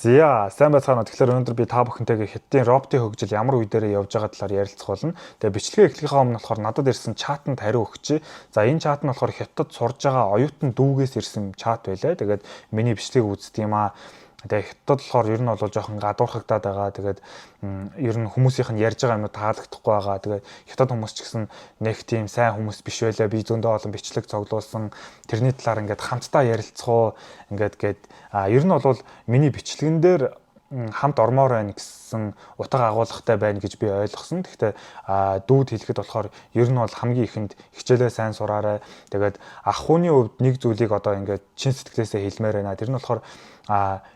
За сайн байцгаана. Тэгэхээр өнөөдөр би та бүхэнтэйгээ Хятадын роботын хөгжил ямар үе дээрээ явж байгаа талаар ярилцах болно. Тэгээ бичлэгээ эхлэхийнхаа өмнө болохоор надад ирсэн чатанд хариу өгч. За энэ чат нь болохоор Хятадд сурж байгаа оюутан дүүгээс ирсэн чат байлаа. Тэгээд миний бичлэгийг үздэг юм аа. Тэгээ Хятадд болохоор ер нь бол жоохон гадуурхагдаад байгаа. Тэгээд ер нь хүмүүсийнх нь ярьж байгаа юмнууд таалагдахгүй байгаа. Тэгээд Хятад хүмүүс ч гэсэн нэг тийм сайн хүмүүс биш байлаа. Би зөндөө олон бичлэг цуглуулсан. Тэрний талаар ингээд хамтдаа ярилцах уу ингээд ер нь бол миний бичлэгэн дээр хамт ормоор байна гэсэн утга агуулгатай байна гэж би ойлгосон. Гэхдээ дүүд хэлэхэд болохоор ер нь бол хамгийн ихэнд хичээлээ сайн сураарай. Тэгээд ах хүний хувьд нэг зүйлийг одоо ингээд чин сэтгэлээсээ хэлмээр байна. Тэр нь болохоор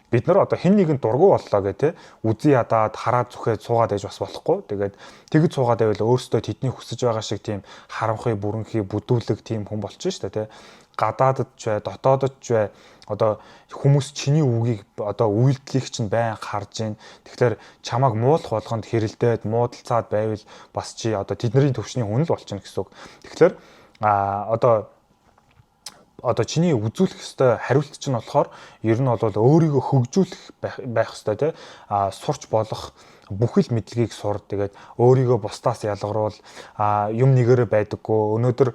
бид нар одоо хэн нэгэн дургу боллоо гэх те үзий ядаад хараад зүхээд суугаад байж бас болохгүй. Тэгээд тэгж суугаад байвал өөрөөсөө тэдний хүсэж байгаа шиг тийм харанхуй бүрэнхий бүдүүлэг тийм хүн болчих шүү дээ те. Гадаадд ч бай, дотоодд ч бай одоо хүмүүс чиний үгийг одоо үйлдэлийг чинь байн харж гин. Тэгэхээр чамайг муулах болгонд хэрэлдээд муудалцаад байвал бас чи одоо тэдний төвчний хүн л болчихно гэсэн үг. Тэгэхээр одоо чиний үзүүлэх ёстой хариулт чинь болохоор ер нь бол өөрийгөө хөгжүүлэх байх ёстой тий. Сурч болох бүхэл мэдлэгийг сур. Тэгээд өөрийгөө бусдаас ялгаруул юм нэгээрээ байдаггүй. Өнөөдөр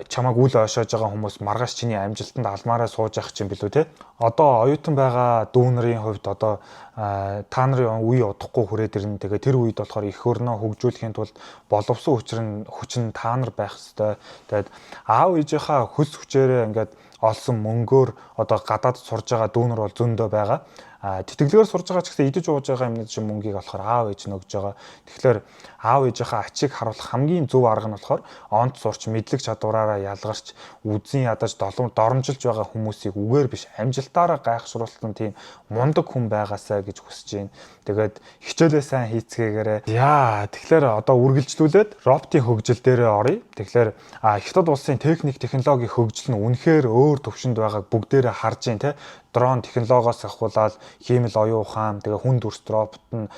чамайг үл ойшоож байгаа хүмүүс маргааш чиний амжилтанд алмаараа сууж явах чинь билүү те. Одоо оюутан байгаа дүү нарын хувьд одоо та нарын үе удахгүй хүрээд ирнэ. Тэгээ тэр үед болохоор их өрнөө хөгжүүлэхийн тулд боловсон хүчин та нар байх ёстой. Тэгээд аав ээжийнхаа хөлс хүчээрээ ингээд олсон мөнгөөр одоо гадаад сурж байгаа дүү нар бол зөндөө байгаа. Тэтгэлгээр сурж байгаа ч гэсэн идэж ууж байгаа юмнууд чинь мөнгийг болохоор аав ээж нь өгж байгаа. Тэгэхээр аав ээжийнхаа ачийг харуулах хамгийн зөв арга нь болохоор онц сурч мэдлэг чадвараараа ялгарч үзэн ядаж доромжилж байгаа хүмүүсийг үгээр биш амжилтаараа гайхшруулсан тийм мундаг хүн байгаасаа гэж хүсэж байна. Тэгээд хичээлээ сайн хийцгээгээрээ. Тэгэхээр одоо үргэлжлүүлээд роботын хөгжил дээрээ оръё. Тэгэхээр Хятад улсын техник технологийн хөгжил нь үнэхээр өөр төвшөнд байгааг бүгдээрээ харж байна те. Дрон технологиос ахуулаад хиймэл оюун ухаан тэгээ хүн дүрст робот нь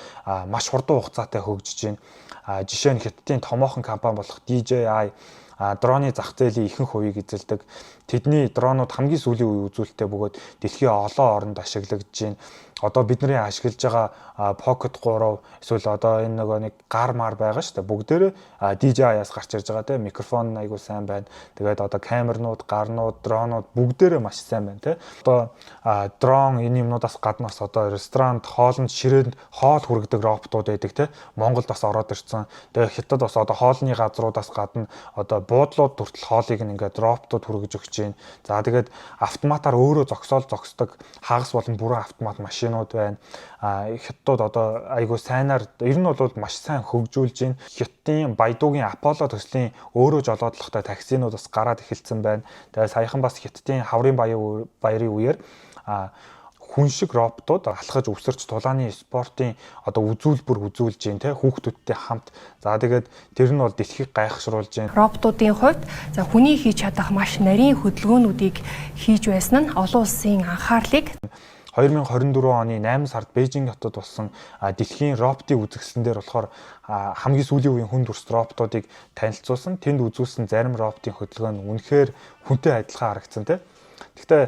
маш хурдан хугацаатай хөгжиж байна. Жишээ нь Хятадын томоохон компани болох DJI дроны зах зээлийн ихэнх хувийг эзэлдэг. Тэдний дронууд хамгийн сүүлийн үе үзүүлэлттэй бөгөөд дэлхийн олон оронд ашиглагдж байна. Одоо бидний ашиглаж байгаа Pocket 3 эсвэл одоо энэ нэг гар мар байгаа шүү дээ. Бүгдээрээ DJI-аас гарч ирж байгаа тийм микрофон айгуу сайн байна. Тэгээд одоо камернууд, гарнууд, дронууд бүгдээрээ маш сайн байна тийм. Одоо дрон энэ юмнуудаас гаднаас одоо ресторанд, хоолнд, ширээнд хоол хүргэдэг роботууд байдаг тийм. Монголд бас ороод ирсэн. Тэгээд Хятад бас одоо хоолны газруудаас гадна одоо буудлууд хүртэл хоолыг ингээд роботууд хүргэж өгч байна. За тэгээд автоматар өөрөө зогсдог хагас болон бүрэн автомат машинууд байна. Хятадууд одоо айгуу сайнаар ер нь бол маш сайн хөгжүүлж байна. Хятадын Баядуугийн Аполло төслийн өөрөө жолоодлоготой таксинууд бас гараад эхэлсэн байна. Тэгээд саяхан бас Хятадын хаврын баярын үеэр хүн шиг роботууд алхаж өсөрч тулааны спортын одоо үзүүлбэр үзүүлж байна те хүүхдүүдтэй хамт. За тэгээд тэр нь бол дэлхийг гайхшруулж байна. Роботуудын хувьд за хүний хийж чадах маш нарийн хөдөлгөөнүүдийг хийж байсан нь олон улсын анхаарлыг 2024 оны 8 сард Бээжин хотод болсон дэлхийн роботын үзэсгэлэн дээр болохоор хамгийн сүүлийн үеийн хүн дүрст роботуудыг танилцуулсан. Тэнд үзүүлсэн зарим роботын хөдөлгөөн үнэхээр хүнтэй адилхан харагдсан те. Гэхдээ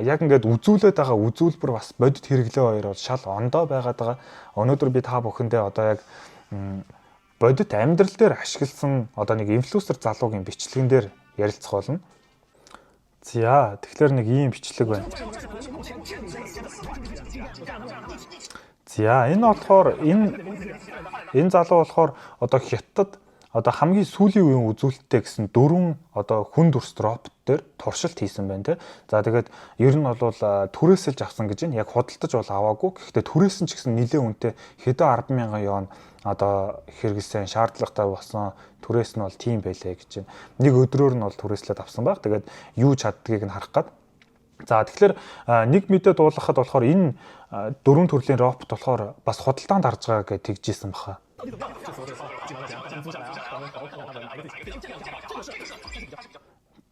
яг ингээд үзүүлээд байгаа үзүүлбэр бас бодит хэрэглээ хоёр бол шал ондоо байгаад байгаа. Өнөөдөр би та бүхэндээ одоо яг бодит амьдрал дээр ашигласан одоо нэг инфлюенсер залуугийн бичлэгэн дээр ярилцах болно. За тэгэхээр нэг ийм бичлэг байна. За энэ болохоор энэ залуу болохоор одоо Хятадд одоо хамгийн сүүлийн үеийн үзүүлэлттэй гэсэн 4 одоо хүн дүрст робот дээр туршилт хийсэн байна те. За тэгээд ер нь бол түрээсэлж авсан гэж байна. Яг худалдаж бол аваагүй. Гэхдээ түрээсэн ч гэсэн нэлээд үнэтэй хэдэн 10,000 вон одоо хэрэгэлсэн шаардлагатай болсон түрээс нь бол тийм байлээ гэж байна. Нэг өдрөөр нь бол түрээслээд авсан баг. Тэгээд юу чаддгийг нь харах гад. За тэгэхээр нэг мэдээ дуулгахад болохоор энэ 4 төрлийн робот болохоор бас худалдаанд харж байгаа гэж тэгжсэн баха.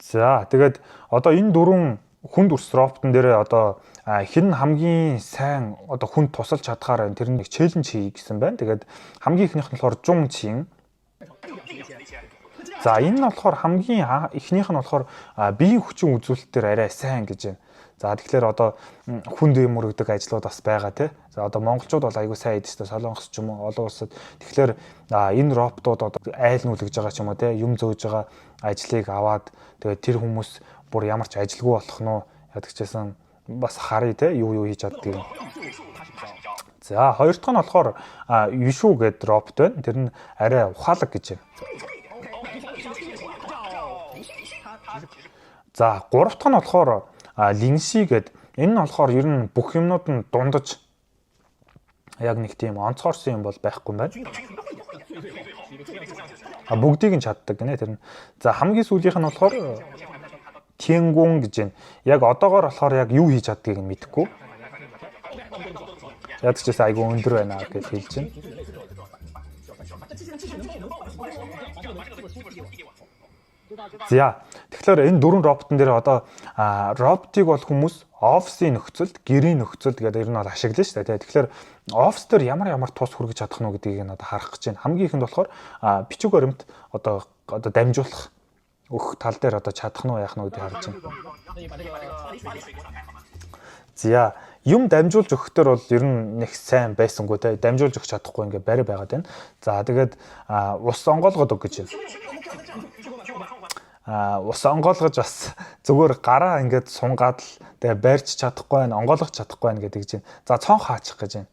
За тэгээд одоо энэ 4 хүн дүрс роботон дээр одоо хэн хамгийн сайн одоо хүнд тусалж чадхаар байна. Тэр нэг челленж хий гэсэн байна. Тэгээд хамгийн ихнийх нь болохоор Жун Чин. За энэ нь болохоор хамгийн эхнийх нь болохоор биеийн хүчин үзүүлэлтээр арай сайн гэж байна. За тэгэхээр одоо хүнд юм өргөдөг ажлууд бас байгаа тий. За одоо монголчууд бол айгүй сайн хийдэг шүү дээ. Солонгос ч юм уу олон улсад. Тэгэхээр энэ роботууд одоо айл нүлгэж байгаа ч юм уу тий. Юм зөөж байгаа ажлыг аваад тэгээд тэр хүмүүс бүр ямар ч ажилгүй болох нь уу яадаг чсэн бас харъя тий. Юу хийж чаддгийг. За хоёр дахь нь болохоор Юшу гэдэг робот байна. Тэр нь арай ухаалаг гэж байна. За гурав дахь нь болохоор Линси гэдэг. Энэ нь болохоор ер нь бүх юмнууд нь дундаж яг нэг тийм онцгойрсон юм бол байхгүй юм байна. Бүгдийг нь чаддаг гинэ тэр нь. За хамгийн сүүлийнх нь болохоор Тингун гэж байна. Яг одоогоор болохоор яг юу хийж чаддгийг нь мэдэхгүй. Ядч гэсэн айгүй өндөр байна гэж хэлж байна. За тэгэхээр энэ дөрвөн роботон дээр одоо роботыг бол хүмүүс офисын нөхцөлд, гэрийн нөхцөлд гэдэг ер нь бол ашиглана шүү дээ. Тэгэхээр офис дээр ямар тус хүргэж чадах нь гэдгийг нь одоо харах гэж байна. Хамгийн ихэнд болохоор бичиг баримт одоо дамжуулах өгөх тал дээр одоо чадах нь яах нь гэдгийг харж байна. За юм дамжуулж өгөхдөр бол ер нь нэг сайн байсангүй те дамжуулж өгч чадахгүй ингээ барь байгаад байна. За тэгээд ус онгоолгоод өг гэж байна. Ус онгоолгож бас зүгээр гараа ингээд сунгаад л тэгээ байрч чадахгүй байна, онгоолгох чадахгүй байна гэдэг чинь. За цонх хаачих гэж байна.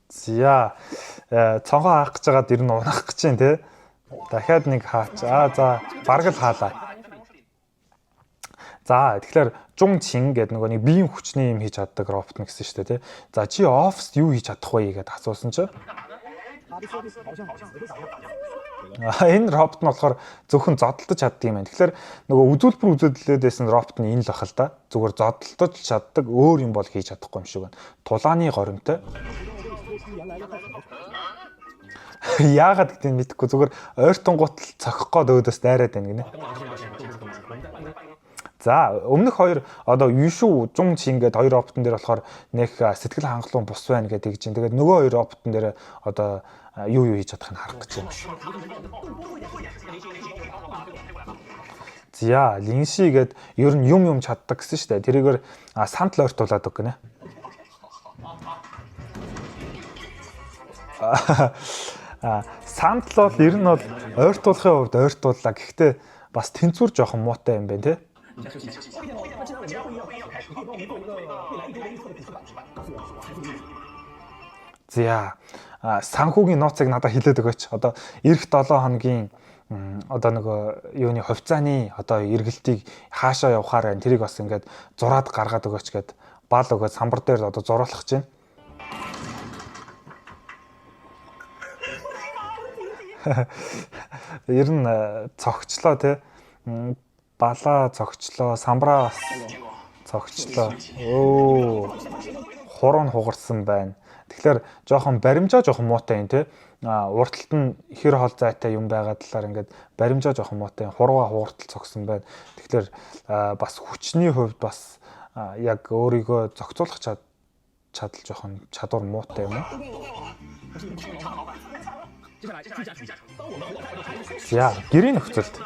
За цонхоо хаах гэж байгаад ер нь унах гэж байна те. Дахиад нэг хаач. За бараг л хаалаа. За тэгэхээр Жун Чин гэдэг нөгөө нэг биеийн хүчний юм хийж чаддаг робот нь гэсэн шүү дээ тий. За чи оффист юу хийж чадах вэ гэдээ асуусан чинь. Энэ робот нь болохоор зөвхөн зодтолдож чаддаг юм байна. Тэгэхээр нөгөө үзүүлбэр үзүүлэлээдсэн робот нь энэ л бахал та. Зүгээр зодтолдож чаддаг өөр юм бол хийж чадахгүй юм шиг байна. Тулааны горимтой. Яагаад гэдгийг мэдэхгүй зүгээр ойртонгууд л цохих гээд өөдөөс дайраад байна гинэ. За өмнөх хоёр одоо Юшу Жун Чин гэдэг хоёр роботон дээр болохоор нэг сэтгэл хангалуун бус байна гэдэг чинь. Тэгээд нөгөө хоёр роботон дээр одоо юу хийж чадахыг харах гэж байна. За Линси гэдэг ер нь юм чаддаг гэсэн шүү дээ. Тэрийгээр сантал ойртуулаад өг гинэ. Сантал бол ер нь бол ойртуулахын хувьд ойртууллаа. Гэхдээ бас тэнцвэр жоохон муутай юм байна тий. За санхүүгийн нууцыг надад хэлээд өгөөч. Одоо эх 7 хоногийн одоо нөгөө юуны хувьцааны одоо эргэлтийг хаашаа явахаар байна. Тэрийг бас ингээд зураад гаргаад өгөөч гэд бал өгөөд самбар дээр одоо зуруулах гэж байна. Ер нь цогчлоо тий. Балаа цогчлоо, самбраа цогчлоо. Хуруу хугарсан байна. Тэгэхээр жоохон баримжаа жоохон муутай юм те. Урталт нь хэр хол зайтай юм байгаа талаар ингээд баримжаа жоохон муутай. Хурууга хугартал цогсон байна. Тэгэхээр бас хүчний хувьд бас яг өөрийгөө зохицуулах чадал жоохон чадвар муутай юм уу? За, гэрийн нөхцөлд.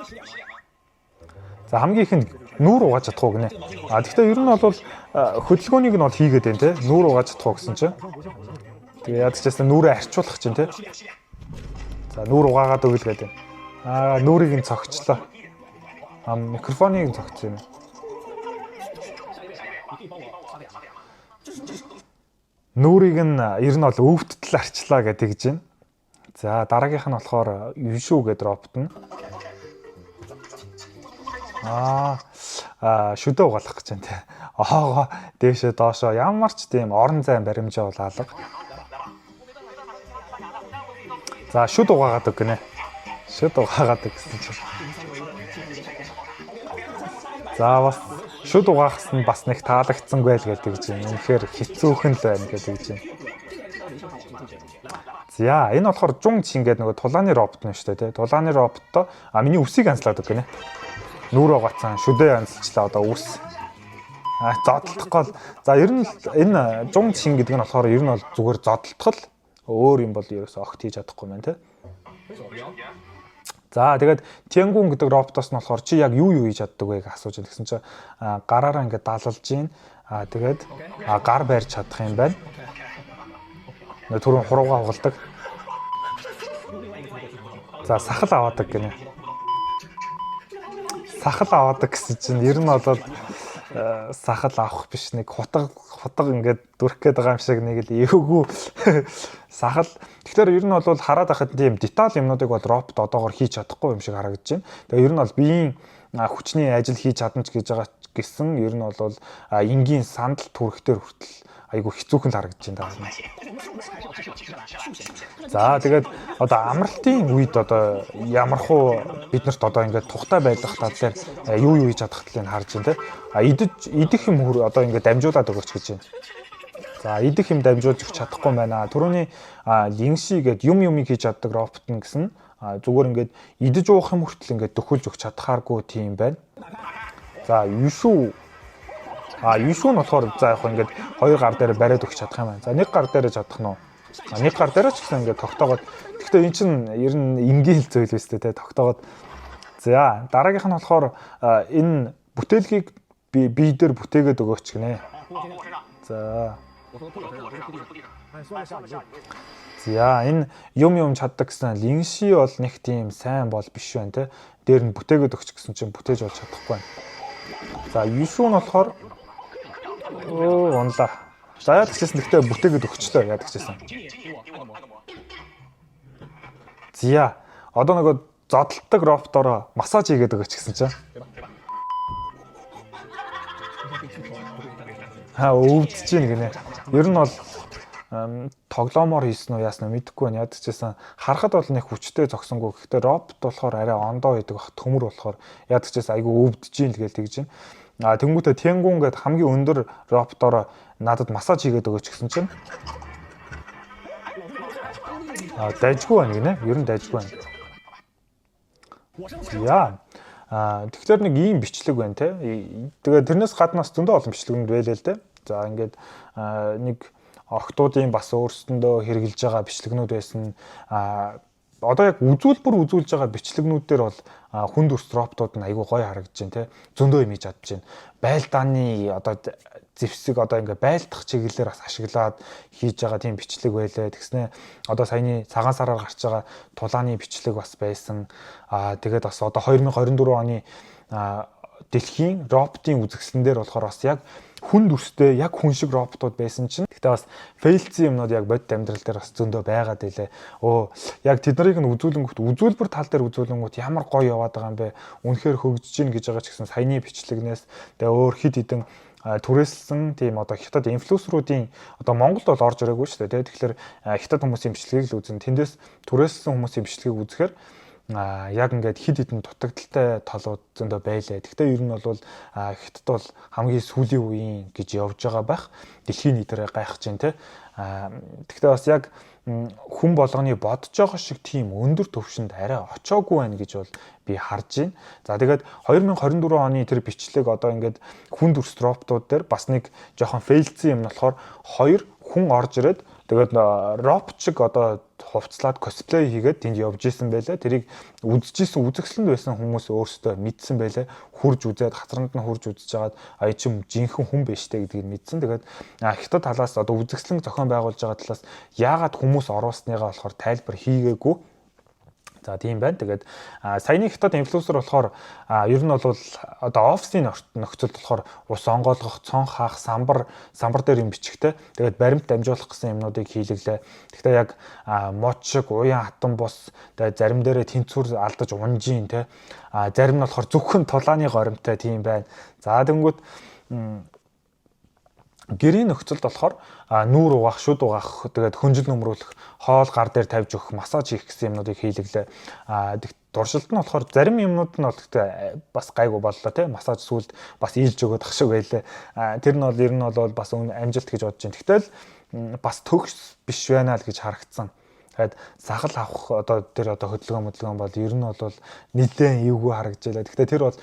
За хамгийн ихэнд нүүр угааж чадах уу гинэ. Гэхдээ ер нь бол хөдөлгөөнийг нь бол хийгээд байна те. Нүүр угааж чадах уу гэсэн чинь. Тэгээ яд ч гэсэн нүүрээ арчуулах чинь те. За нүүр угаагаад өгөл гэдэг. Нүүрийг нь цогчлоо. Микрофоныг нь цогцсон юм. Нүүрийг нь ер нь бол өвдөлтөл арчлаа гэдэг гэж байна. За дараагийнх нь болохоор Юшу гэдэг робот нь. Шүдэ угаалах гэж байна те. Дээшээ доошоо ямар ч тийм орон зайн баримжаа бол алга. За шүд угаагаад өг гинэ. Шүд угаагаад өг гэсэн чинь. За бас шүд угаахс нь бас нэг таалагдсангүй л гэдэг чинь. Үнэхээр хэцүүхэн л байна гэдэг чинь. За энэ болохоор Жун Чин гэдэг нөгөө тулааны робот нь шүү дээ те. Тулааны роботто миний үсийг анслаад өг гинэ. Нүүрөө гацсан шүдээ анслчлаа одоо үс. Зодтолдох гол. За ер нь энэ Жун Чин гэдэг нь болохоор ер нь бол зүгээр зодтолдох л өөр юм бол ерөөсөө огт хийж чадахгүй юм байна те. За тэгээд Tiangong гэдэг роботоос нь болохоор чи яг юу хийж чаддаг вэ гэж асууж байна. Тэгсэн чинь гараараа ингээд далалж гин. Тэгээд гар барьж чадах юм байна. Түрүүн хуруугаа хугалдаг. За сахал аваадаг гинэ. Сахал аваадаг гэсэн чинь ер нь бол сахал авах биш нэг хутга ингээд дүрх гээд байгаа юм шиг нэг л эвгүй сахал. Тэгэхээр ер нь бол хараад байхад тийм деталь юмнуудыг бол робот одоогоор хийж чадахгүй юм шиг харагдаж байна. Тэгээ ер нь бол биеийн хүчний ажил хийж чадна ч гэж байгаа гэсэн ер нь бол энгийн сандал түрхтэр хүртэл айгу хэцүүхэн л харагдаж байна. За тэгээд одоо амралтын үед одоо ямархуу биднэрт одоо ингээд тухтай байх тал дээр юу хийж чадах талыг харж байна те. Идэх юм одоо ингээд дамжуулаад өгөөч гэж байна. За идэх юм дамжуулж чадахгүй байна. Түрүүний линши гэдэг юмыг хийж чаддаг робот нь гэсэн зүгээр ингээд идэж уух юм хүртэл ингээд төхөлж өгч чадхааргүй тийм байна. За юшүү юшүү нь болохоор за яг ингээд хоёр гар дээр бариад өгч чадах юм байна. За нэг гар дээр чадах нь уу? Нэг гар дээр ч гэсэн ингээд тогтоогоод. Гэхдээ эн чинь ер нь энгийн зүйл биш үү те тогтоогоод. За дараагийнх нь болохоор энэ бүтээлгийг бие дээр бүтээгээд өгөөч гинэ. За. За энэ юм чаддаг гэсэн линши бол нэг тийм сайн бол биш байна те. Дээр нь бүтээгээд өгч гэсэн чинь бүтээж болж чадахгүй байна. За юшүү нь болохоор унлаа. За яадаг ч гэсэн гэхдээ бүтээгээд өгчлөө яадаг ч гэсэн. Зя одоо нөгөө зодтолдог роботороо массаж хийгээд өгөөч гэсэн чинь. Өвдөж гин гинэ. Ер нь бол тоглоомоор хийсэн үү яасан мэдэхгүй байна. Яадаг ч гэсэн харахад бол нэг хүчтэй зогсонгүй. Гэхдээ робот болохоор арай ондоо байдаг бах төмөр болохоор яадаг ч гэсэн айгүй өвдөж гин л гээл тэгж байна. Тэнгүүтээ Tiangong гэдэг хамгийн өндөр роботороо надад массаж хийгээд өгөөч гэсэн чинь дайжгүй байна гинэ. Ер нь дайжгүй байна. Яа. Тэгэхээр нэг ийм бичлэг байна те. Тэгээд тэрнээс гаднаас зөндөө олон бичлэгнүүд байлаа л те. За ингээд нэг охтуудын бас өөрсдөндөө хэрэгжилж байгаа бичлэгнүүд байсан. Одоо яг үзүүлж байгаа бичлэгнүүд дээр бол хүн дүрс роботууд нь айгүй гоё харагдаж байна те. Зөндөө юм хийж чадж байна. Байлдааны одоо зэвсэг одоо ингээ байлдах чиглэлээр бас ашиглаад хийж байгаа тийм бичлэг байлаа. Тэгснэ одоо саяны цагаан сараар гарч байгаа тулааны бичлэг бас байсан. Тэгээд бас одоо 2024 оны дэлхийн роботын үзэсгэлэн дээр болохоор бас яг хүн дүрстэй яг хүн шиг роботууд байсан чинь гэхдээ бас фейлцсэн юмнууд яг бодит амьдрал дээр бас зөндөө байгаад илээ. Яг тэднийг нь үзүүлбэр тал дээр үзүүлэнгүүт ямар гоё яваад байгаа юм бэ? Үнэхээр хөгжиж гин гэж байгаа ч гэсэн саяны бичлэгнээс тэгээ өөр хид хідэн түрээссэн тийм одоо хятад инфлюенсеруудын одоо Монголд бол орж ирээгүй шүү дээ. Тэгэхээр хятад хүмүүсийн бичлэгийг л үзэн тэндээс түрээссэн хүмүүсийн бичлэгийг үзэхээр яг ингээд хид хідэн дутагдaltaй талууд зөндөө байлаа. Гэхдээ ер нь бол хятад бол хамгийн сүүлийн үеийн гэж явж байгаа байх. Дэлхийн нийтээр гайхаж байна те. Гэхдээ бас яг хүн болгоны бодож байгаа шиг тийм өндөр түвшинд арай очоогүй байна гэж бол би харж байна. За тэгээд 2024 оны тэр бичлэг одоо ингээд хүн дүрс роботууд дээр бас нэг жоохон фейлцсэн юм нь болохоор хоёр хүн орж ирээд тэгээд робот шиг одоо хувцлаад косплей хийгээд тэнд явж исэн байлаа. Тэрийг үзэжсэн үзэсгэлэнд байсан хүмүүс өөрсдөө мэдсэн байлаа. Хурж үзээд хацранд нь хурж үзэж хагаад чим жинхэнэ хүн биш тэ гэдгийг мэдсэн. Тэгээд хятад талаас одоо үзэсгэлэн зохион байгуулж байгаа талаас яагаад хүмүүс оруулсныгаа болохоор тайлбар хийгээгүй. За тийм байна. Тэгээд саяны хятад инфлюенсер болохоор ер нь бол одоо офисын нөхцөлд болохоор ус онгойлгох, цон хаах, самбар дээр юм бичгтэй. Тэгээд баримт дамжуулах гэсэн юмнуудыг хийлэглээ. Гэхдээ яг мод шиг уян хатан бус тэгээд зарим дээрээ тэнцвэр алдаж унжийн те. Зарим нь болохоор зөвхөн тулааны горимтой тийм байна. За тэнгүүт гэрийн нөхцөлд болохоор нүүр угаах, шүд угаах, тэгээд хөнжил нөмрүүлэх, хоол гар дээр тавьж өгөх, массаж хийх гэсэн юмнуудыг хийлэглээ. Дуршилт нь болохоор зарим юмнууд нь бол гэхдээ бас гайгүй боллоо тийм массаж сүлд бас ийлж өгöd ах шиг байлаа. Тэр нь бол ер нь бол бас амжилт гэж бодож байна. Тэгтэл бас төгс биш байна л гэж харагдсан. Тэгээд сахал авах одоо тэр одоо хөдөлгөөн бол ер нь бол нэлээд эвгүй харагдаж байлаа. Гэхдээ тэр бол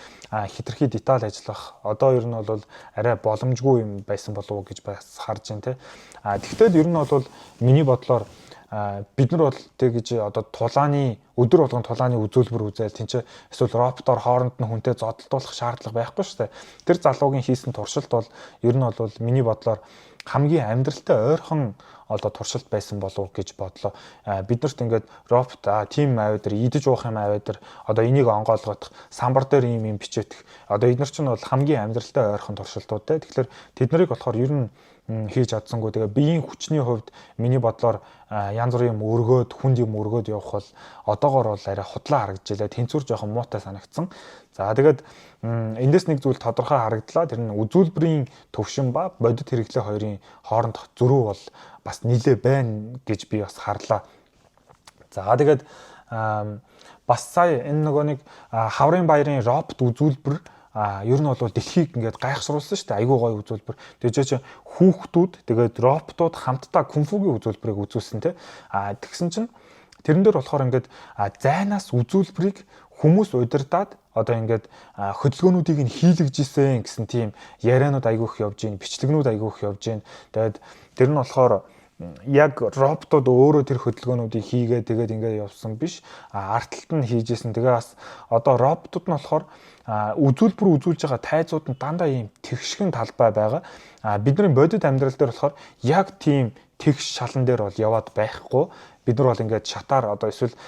хитрхи деталь ажиллах одоо ер нь бол арай боломжгүй юм байсан болов уу гэж бас харж байна те. Тэгтэл ер нь бол миний бодлоор бид нар бол тэгж одоо тулааны өдөр болгон тулааны үзүүлбэр үзэл тэнцээ эсвэл роботоор хооронд нь хүнтэй зодтолдуулах шаардлага байхгүй шүү дээ. Тэр залуугийн хийсэн туршилт бол ер нь бол миний бодлоор хамгийн амьдралтай ойрхон одоо туршилт байсан болов гэж бодлоо. Биднэрт ингээд робот тим аваад идэж уух юм аваад одоо энийг онгойлгох самбар дээр ийм бичээдэх одоо эдгээр чинь бол хамгийн амьдралтай ойрхон туршилтууд те. Тэгэхээр тэд нарыг болохоор ер нь хийж чадсангүй. Тэгээ биеийн хүчний хувьд миний бодлоор янз бүрийн юм өргөөд хүнд юм өргөөд явах бол одоогоор бол арай худлаа харагдж байлаа. Тэнцвэр жоохон муутай санагдсан. За тэгээд эндээс нэг зүйл тодорхой харагдлаа. Тэр нь үзүүлбэрийн төвшин ба бодит хэрэглээ хоёрын хоорондох зөрүү бол бас нэлээ байна гэж би бас харлаа. За тэгээд бас сая энэ нөгөө нэг хаврын баярын робот үзүүлбэр ер нь бол дэлхийг ингээд гайхшруулсан шүү дээ. Айгуу гоё үзүүлбэр. Тэгээд хүүхдүүд тэгээд роботууд хамтдаа кунфугийн үзүүлбэрийг үзүүлсэн те. Тэгсэн чинь тэрэн дээр болохоор ингээд зайнаас үзүүлбэрийг хүмүүс удирдаад одоо ингээд хөдөлгөөнүүдийг нь хийлгэж исэн гэсэн тийм ярианууд айгүйх явж гин, бичлэгнүүд айгүйх явж гин. Тэгээд тэр нь болохоор яг роботууд өөрөө тэр хөдөлгөөнүүдийг хийгээ тэгээд ингээд явсан биш. Арт талд нь хийжсэн. Тэгээ бас одоо роботууд нь болохоор үзүүлбэр үзүүлж байгаа тайзууд нь дандаа ийм тэгшгэн талбай байгаа. Бидний бодит амьдрал дээр болохоор яг тийм тэгш шалан дээр бол яваад байхгүй. Бид нар бол ингээд шатаар одоо эсвэл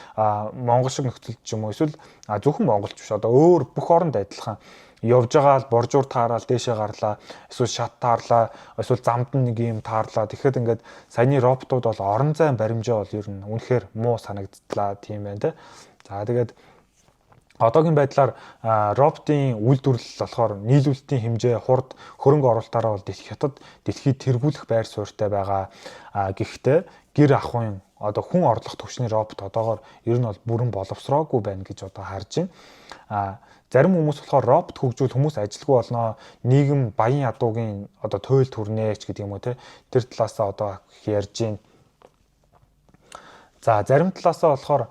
монгол шиг нөхцөлд ч юм уу эсвэл зөвхөн монголч биш одоо өөр бүх оронд адилхан явж байгаа л боржуур таараал дээшээ гарлаа эсвэл шат таарлаа эсвэл замд нэг юм таарлаа. Тэгэхэд ингээд саяны роботууд бол орон зайн баримжаа бол ер нь үнэхээр муу санагдлаа тийм байна те. За тэгээд одоогийн байдлаар роботын үйлдвэрлэл болохоор нийлүүлэлтийн хэмжээ хурд хөрөнгө оруулалтаараа бол хятад дэлхийд тэргүүлэх байр суурьтай байгаа. Гэхдээ гэр ахуйн одоо хүн орлох түвшний робот одоогоор ер нь бол бүрэн боловсроогүй байна гэж одоо харж байна. Зарим хүмүүс болохоор робот хөгжүүл хүмүүс ажилгүй болноо, нийгэм баян ядуугийн одоо туйлд хүрнэ ч гэдэг юм уу те. Тэр талаасаа одоо ярьж байна. За зарим талаасаа болохоор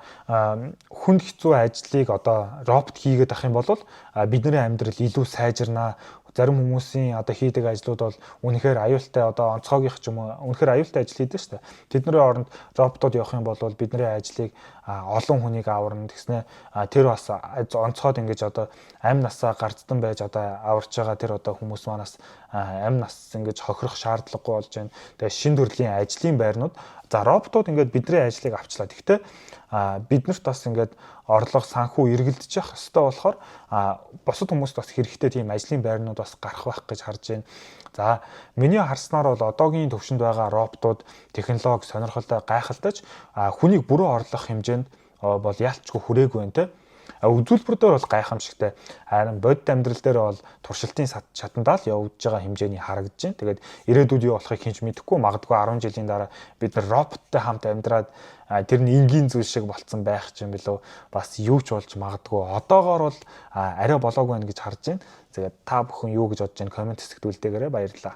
хүнд хэцүү ажлыг одоо робот хийгээд ах юм бол бидний амьдрал илүү сайжирнаа. Зарим хүмүүсийн одоо хийдэг ажлууд бол үнэхээр аюултай одоо онцгойгийнх ч юм уу үнэхээр аюултай ажил хийдэг шүү дээ. Тэдний оронд роботууд явах юм бол бидний ажлыг олон хүнийг аварна гэснээр тэр бас онцгойд ингэж одоо амь насаа гарцдан байж одоо аварч байгаа тэр одоо хүмүүс манаас амь нас ингэж хохирох шаардлагагүй болж байна. Тэгээ шин төрлийн ажлын байрнууд за роботууд ингээд бидний ажлыг авчлаа. Гэхдээ биднэрт бас ингээд орлого санхүү эргэлдэж явах хэрэгтэй болохоор бусад хүмүүст бас хэрэгтэй тийм ажлын байрнууд бас гарах байх гэж харж байна. За миний харснаар бол одоогийн төвшөнд байгаа роботууд технологи сонирхолтой гайхалтай ч хүнийг бүрэн орлох хэмжээнд бол ялчгүй хүрээгүй байна те. Үзүүлбэр дээр бол гайхамшигтай. Харин бодит амьдрал дээр бол туршилтын шатандаа л явж байгаа хэмжээний харагдаж байна. Тэгээд ирээдүйд юу болохыг хинч мэдэхгүй магадгүй 10 жилийн дараа бид нар роботтой хамт амьдраад тэр нь энгийн зүйл шиг болцсон байх юм билүү. Бас юу ч болж магадгүй. Одоогоор бол арай болоогүй байна гэж харж байна. Тэгээд та бүхэн юу гэж бодож байна? Комент хэсэгт үлдээгээрэй. Баярлалаа.